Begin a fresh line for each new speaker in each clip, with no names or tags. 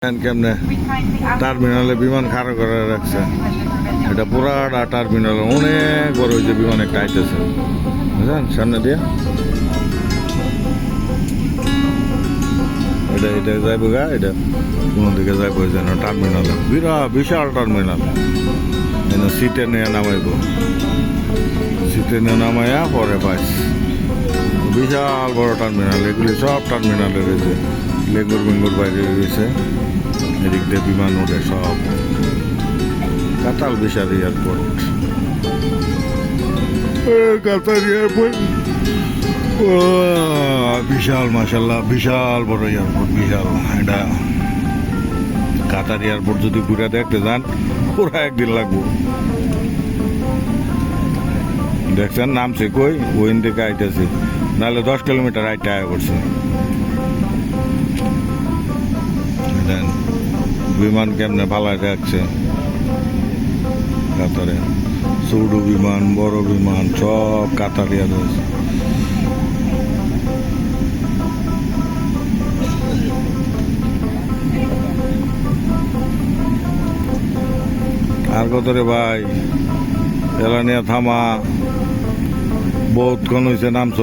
কেমনে টার্মিনালে বিমান খাড়া করে রাখছে। এটা পুরাটা টার্মিনাল অনেক বড়, ওই যে বিমান একটা আইতেছে বুঝলেন সামনে দিয়ে। এটা এটা যাইব গা, এটা কোনো দিকে যাইব যেন টার্মিনালে, বিশাল টার্মিনাল। সিটে নিয়ে নামাইব, সিটে নিয়ে নামাইয়া পরে পাইস। বিশাল বড় টার্মিনাল, এগুলি সব টার্মিনালের রয়েছে। লেঙ্গুর বেঙ্গুর বাইরে রয়েছে, এদিক দিয়ে বিমান ওঠে সব। কাতাল বিশাল এয়ারপোর্ট, কাতার এয়ারপোর্ট বিশাল, মাশাল্লাহ বিশাল বড় এয়ারপোর্ট, বিশাল। এটা কাতার এয়ারপোর্ট যদি ঘুরে দেখতে যান পুরো একদিন লাগবো। দেখছেন নামছে কই, ওইন থেকে আইতেছে, নাহলে 10 কিলোমিটার আইতে আয় করছে। বিমান কেমনে ফালাই রাখছে কাতারে, ছোট বিমান বড় বিমান সব কাতারিয়া রয়েছে। আর কত রে ভাই, এলা নিয়ে থামা, বহুত ক্ষণ হয়েছে নামছ।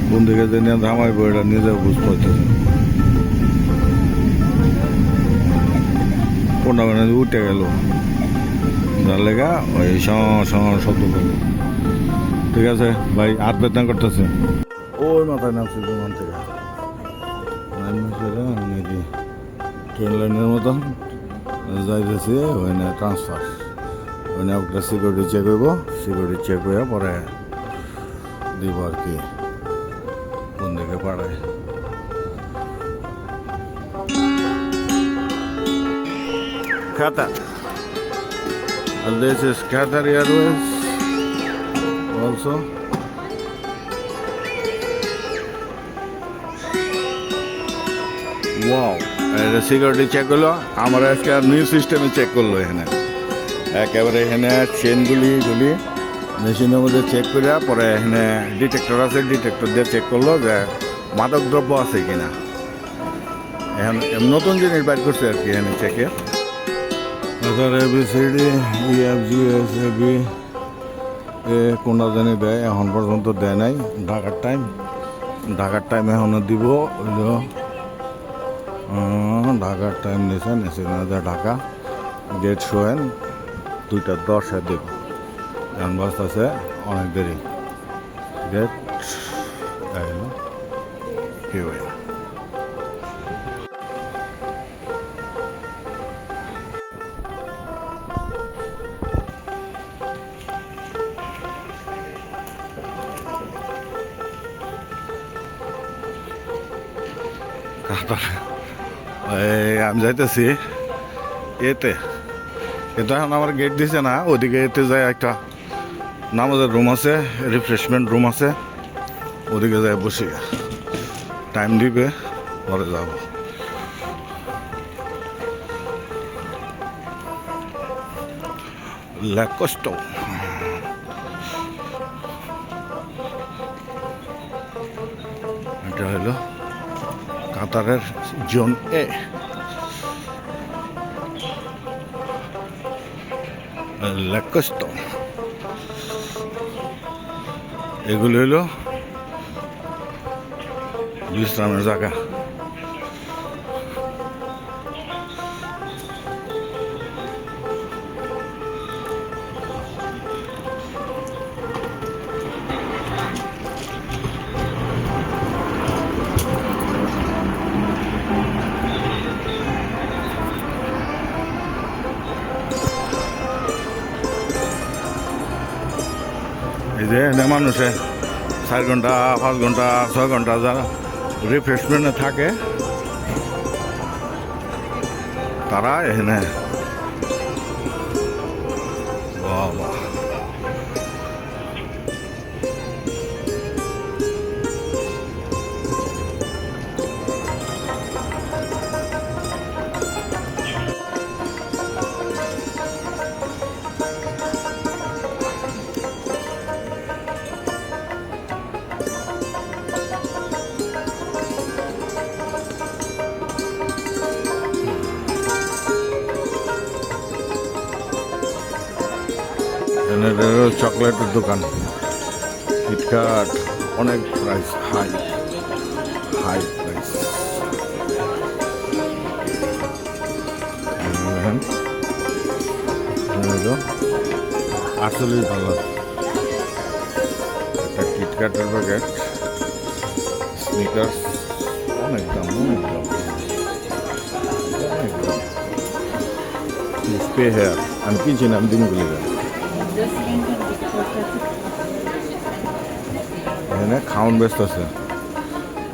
কোন দিকে যে নিয়ে থামাইবো এটা নিজেও বুঝতে পারতেছে। কোনটা মানে উঠে গেল, যার লেগা ওই শব্দ করলো। ঠিক আছে ভাই, হাত বেদনা করতেছে। ওই মাথায় নামছে বিমান থেকে, নাকি ট্রেন লাইনের মতন যাইতেছে। ওইখানে ট্রান্সফার, ওইখানে একটা সিকিউরিটি চেক হইব, সিকিউরিটি চেক হয়ে পরে দিব আর কি কোন দিকে পাঠায়। Qatar, and this is Qatar Airways also. Wow, এটা সিকিউরিটি চেক করলো। আমরা আজকে নিউ সিস্টেমে চেক করলো। এখানে একেবারে এখানে চেনগুলি মেশিনের মধ্যে চেক করে পরে এখানে ডিটেক্টর আছে, ডিটেক্টর দিয়ে চেক করলো যে মাদক দ্রব্য আছে কিনা। এখন নতুন জিনিস বাইর করছে আর কি এখানে চেকে। ABCD EFG SAB কোনটা জানি দেয়, এখন পর্যন্ত দেয় নাই। ঢাকার টাইম এখনো দিব। ঢাকার টাইম নিয়েছেন ঢাকা গেট শোয়েন 2:10 দিব। এখন বাস আছে অনেক দেরি। গেট আমি যাইতেছি এতে, কিন্তু এখন আমার গেট দিছে না। ওদিকে এতে যায় একটা নামাজের রুম আছে, রিফ্রেশমেন্ট রুম আছে, ওদিকে যায় বসি। টাইম দিবে পরে যাব। কষ্ট এটা হলো কাতারের জোন এ। কষ্ট এগুলো হলো বিশ্রামের জায়গা। এই যে মানুষে 4 ঘন্টা 5 ঘন্টা 6 ঘন্টা যারা রিফ্রেশমেন্টে থাকে তারা এখানে চকলেটের দোকান, কিটক্যাট, অনেক প্রাইস, হাই হাই প্রাইস। 48 $। একটা কিটক্যাটের প্যাকেট, স্নিকার্স, অনেক দাম, অনেক দাম, অনেক দাম। পে হেয়ার আমি কিনছি না, আমি দিনগুলি যাই। এখানে খাওয়ান ব্যস্ত আছে,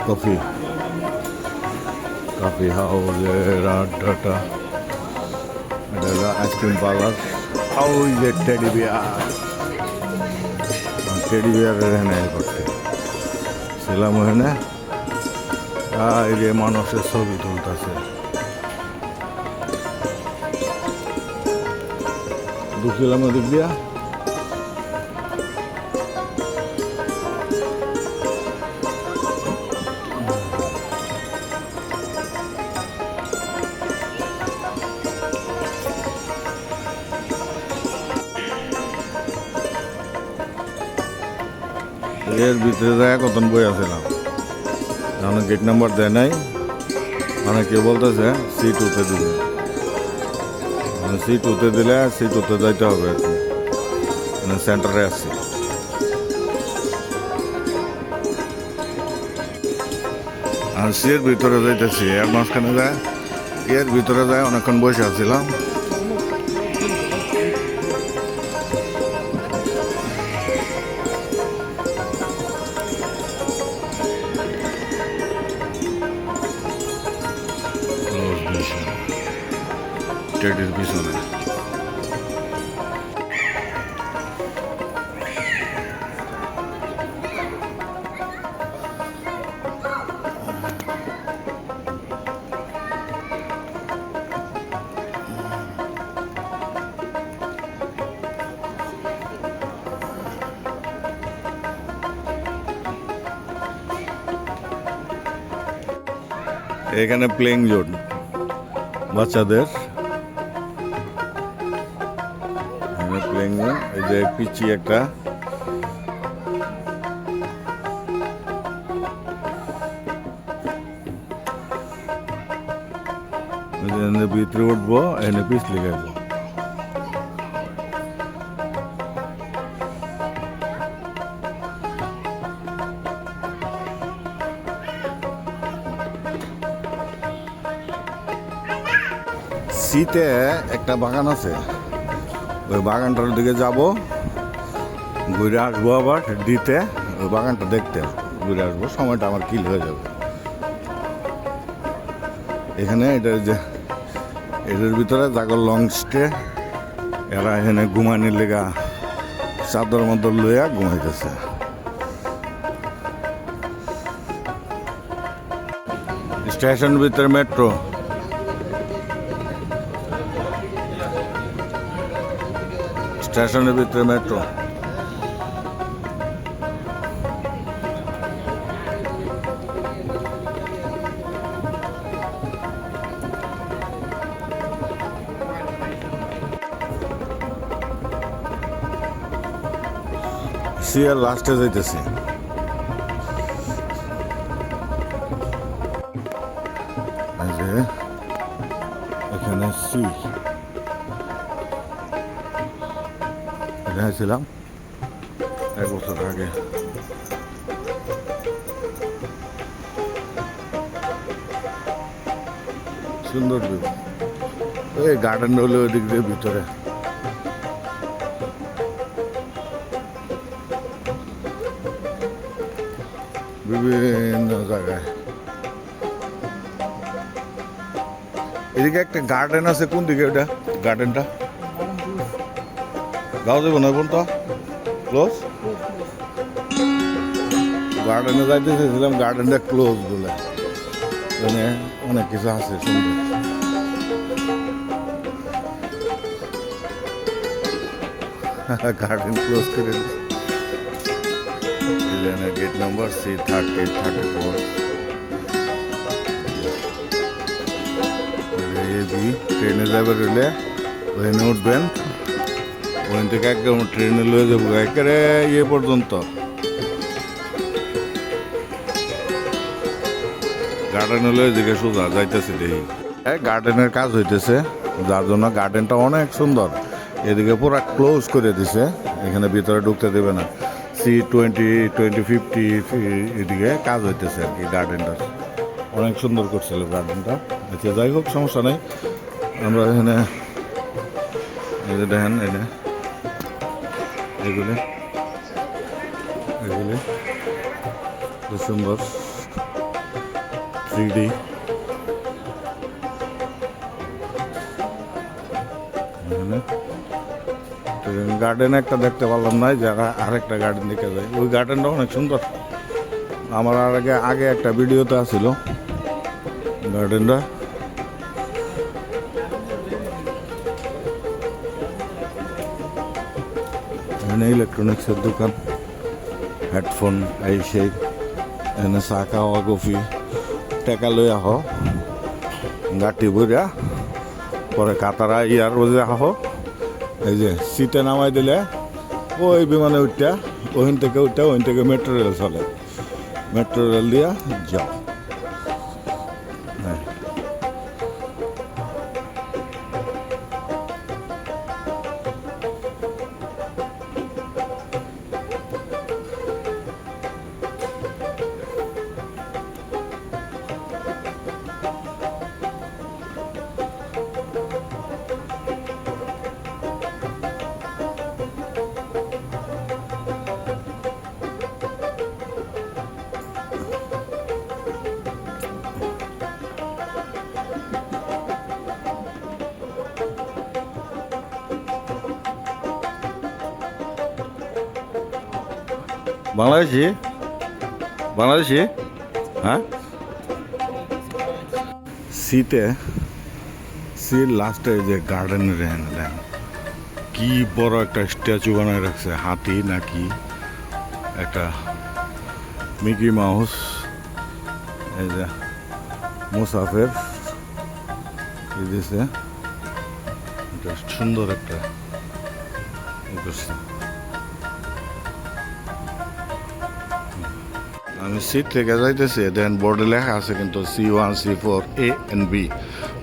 কফি, কফি হাউসের আড্ডাটা। এটা হলো আইসক্রিম পার্লার। ওই যে টেডি বিয়ার, টেডি বিয়ারের এখানে করছে ছিলাম ওখানে। এই যে মানুষের ছবি তুলতেছে, ঢুকছিলাম ওদিক দিয়া। এর ভিতরে যায় কতন বই আসছিলাম, এখন গেট নাম্বার দেয় নাই, মানে কেউ বলতেছে C2-তে দিবে, C2-তে দিলে C2-তে যাইতে হবে আর কি, মানে সেন্টারে আসছি। আর সিয়ের ভিতরে যাইতেছি, এর মাঝখানে যায়, এর ভিতরে যায় অনেকক্ষণ বসে আসছিলাম। টেডির পিছনে এখানে প্লেইং জোন বাচ্চাদের, প্লেইং জোন। এই যে পিচি একটা, ভিতরে উঠবো, এখানে পিছলে গেল। সিতে একটা বাগান আছে, ওই বাগানটার দিকে যাব, ঘুরে আসবো, আবার দিতে ওই বাগানটা দেখতে ঘুরে আসবো, সময়টা আমার কিল হয়ে যাবে। এখানে এটা যে এদের ভিতরে জাগর লং স্টে, এরা এখানে ঘুমানির লেগা চাদর মদর লইয়া ঘুমাইতেছে। স্টেশনের ভিতরে মেট্রো, স্টেশনের ভিতরে মেট্রো। সিয়ার লাস্টে যাইতেছি। এখানে সি ছিলাম 1 বছর আগে। সুন্দর ভিউ, এই গার্ডেন হলো ওই দিক দিয়ে ভিতরে। বিভিন্ন জায়গায় এদিকে একটা গার্ডেন আছে, কোন দিকে ওটা গার্ডেনটা? যাওয়া যাবে না কোনটা ক্লোজ? গার্ডেনে যাইতে চেয়েছিলাম, গার্ডেনটা ক্লোজ বলে, মানে অনেক কিছু আছে সুন্দর। গার্ডেন ক্লোজ করে গেট নাম্বার C30-34। ট্রেনে যাবে রইলে ওখানে উঠবেন, ওখান থেকে একদম ট্রেনে লয়ে যাবো একেবারে ইয়ে পর্যন্ত, গার্ডেনে লয়ে দিকে সোজা যাইতেছে দেখি। গার্ডেনের কাজ হইতেছে, যার জন্য গার্ডেনটা অনেক সুন্দর। এদিকে পুরা ক্লোজ করে দিছে, এখানে ভিতরে ঢুকতে দেবে না। C20-50 এদিকে কাজ হইতেছে আর কি। গার্ডেনটা অনেক সুন্দর করছিল গার্ডেনটা। আচ্ছা যাই হোক, সমস্যা নেই। আমরা এখানে এই যে দেখেন, এগুলি খুব সুন্দর 3D। গার্ডেন একটা দেখতে পারলাম না, যারা আরেকটা গার্ডেন দেখে যায়। ওই গার্ডেনটা অনেক সুন্দর। আমার আগে একটা ভিডিওতে আসছিল গার্ডেনটা। এখানে ইলেকট্রনিক্সের দোকান, হেডফোন, এই সেই। এখানে চা খাওয়া, কফি, টাকা লই আহ, গাঁটি বইরা পরে কাতারা ইয়ার রোজে আহ। এই যে সিটে নামাই দিলে ওই বিমানে উঠটা ওখান থেকে মেট্রো রেল চলে, মেট্রো রেল দিয়া যাও। হ্যাঁ, বাংলাদেশি হ্যাঁ। সির লাস্টে যে গার্ডেনের দেন কি বড় একটা স্ট্যাচু বানায় রাখছে, হাতি নাকি একটা মিকি মাউস। এই যে মুসাফের দিছে, এটা সুন্দর একটা। আমি সিট থেকে যাইতেছি, দেন বোর্ডে লেখা আছে কিন্তু C1 C4 A and B,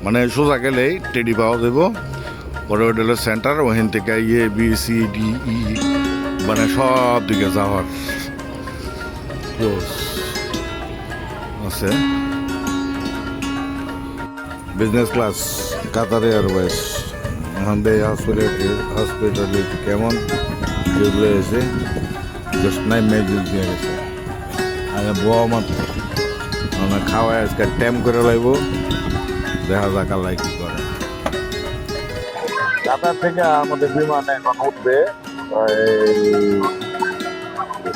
মানে সোজা গেলেই টেডি পাওয়া যাব। পরে ওটা হলো সেন্টার, ওখান থেকে A B C D E মানে সব দিকে যাওয়ার আছে। Business class Qatar Airways. আমাদের হসপিটালিটি কেমন যেগুলো এসে জাস্ট 9 মেজিল দিয়ে গেছে। আগে বউ মাত্র মানে খাওয়ায় আজকে ট্যাম করে লাগবো, দেখা যাক আল্লাহ কি করে। কাতার থেকে আমাদের বিমান এখন উঠবে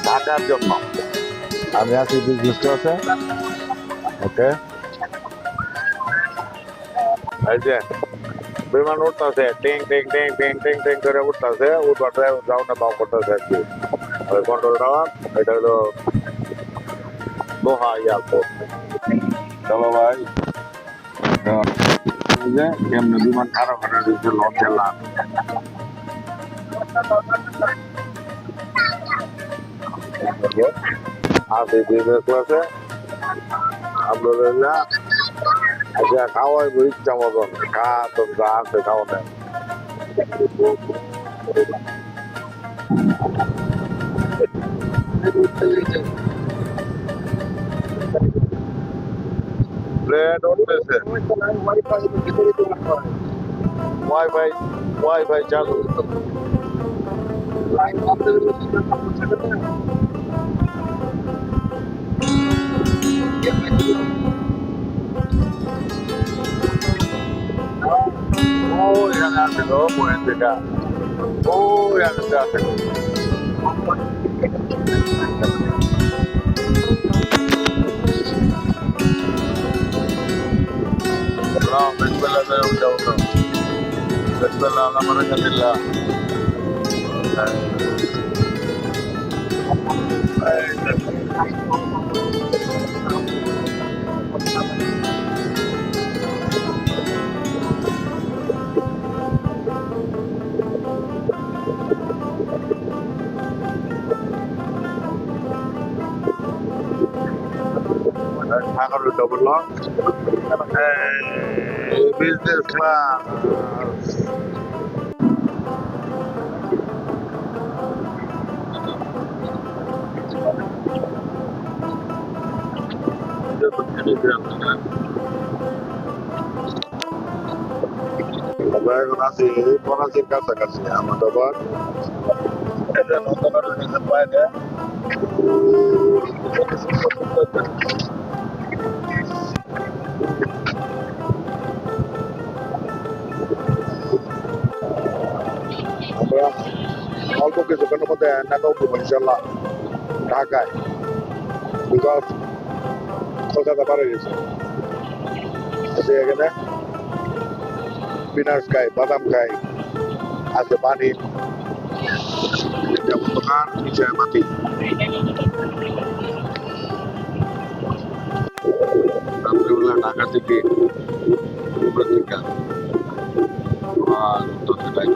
ঢাকার জন্য। আমি আছি বিজনেস ক্লাসে। ওকে, এই যে বিমান উঠতেছে, টিং টিং টিং টিং টিং টিং করে উঠতেছে, উঠতে যাও না পাও করতেছে আর কি। কন্ট্রোল টাওয়ার, এটা হলো দোহা এয়ারপোর্ট। চলো ভাই, কেমন বিমান খারাপ করে দিচ্ছে, লঞ্চ এলাম। আছি বিজনেস ক্লাসে। আলহামদুলিল্লাহ। আচ্ছা, খাওয়াই ইচ্ছা মতন খা, তো যা আছে খাওয়া নেই। প্লেন উঠতেছে, ওয়াইফাই চালু। এখানে আছে তো পয়েন্ট যেটা, এখানে আছে। بسم الله بسم الله على بركة الله. ঢাকার ডবল লক বিজনেস ক্লাস আমরা এখন আছি করাচির কাছাকাছি আহমদাবাদ এটা নন্দনের বাইরে আমরা অল্প কিছুক্ষণের মধ্যে ঢাকা উঠবো ইনশাল্লাহ ঢাকায় বিকজ কলকাতা পারে গেছে এখানে পিনার্স খাই বাদাম খাই আছে পানি দোকান নিচে মাটি রাত্রেবেলা ঢাকা থেকে পত্রিকা আর উত্তর সেটাই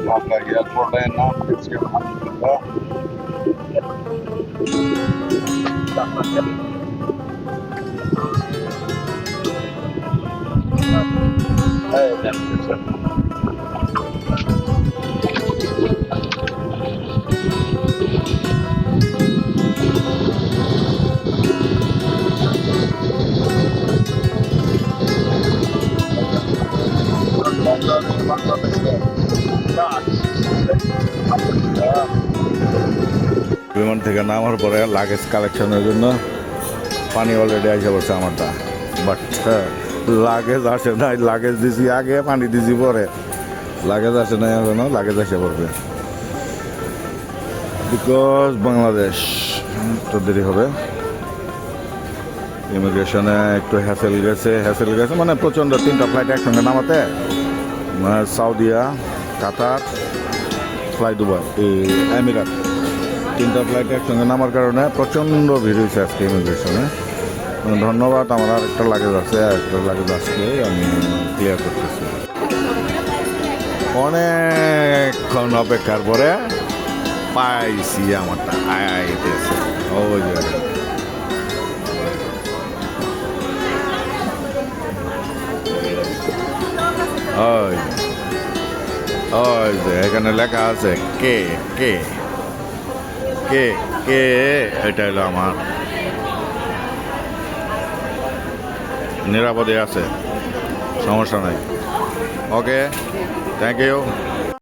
ঢাকা এয়ারপোর্টের নাম হচ্ছে বিমান থেকে নামার পরে লাগেজ কালেকশনের জন্য পানি অলরেডি আসে পড়ছে আমারটা বাট লাগেজ আসে নাই লাগেজ দিছি আগে পানি দিছি পরে লাগেজ আসে নাই এখনো লাগেজ আসে পড়বে বিকজ বাংলাদেশ তো দেরি হবে ইমিগ্রেশনে একটু হ্যাসেল গেছে মানে প্রচণ্ড 3টা ফ্লাইট একসঙ্গে নামাতে সাউদিয়া কাতার ফ্লাই দুবাই এই আমিরাত 3টা ফ্লাইট একসঙ্গে নামার কারণে প্রচণ্ড ভিড় হয়েছে আজকে ইমিগ্রেশনে ধন্যবাদ আমার আর একটা লাগেজ আছে আসলে আমি ক্লিয়ার করতেছি অনেকক্ষণ অপেক্ষার পরে পাইছি আমারটা আইতেছে ওই যে এখানে লেখা আছে কে কে কে কে এটা হলো আমার নিরাপদে আছে সমস্যা নাই ওকে থ্যাংক ইউ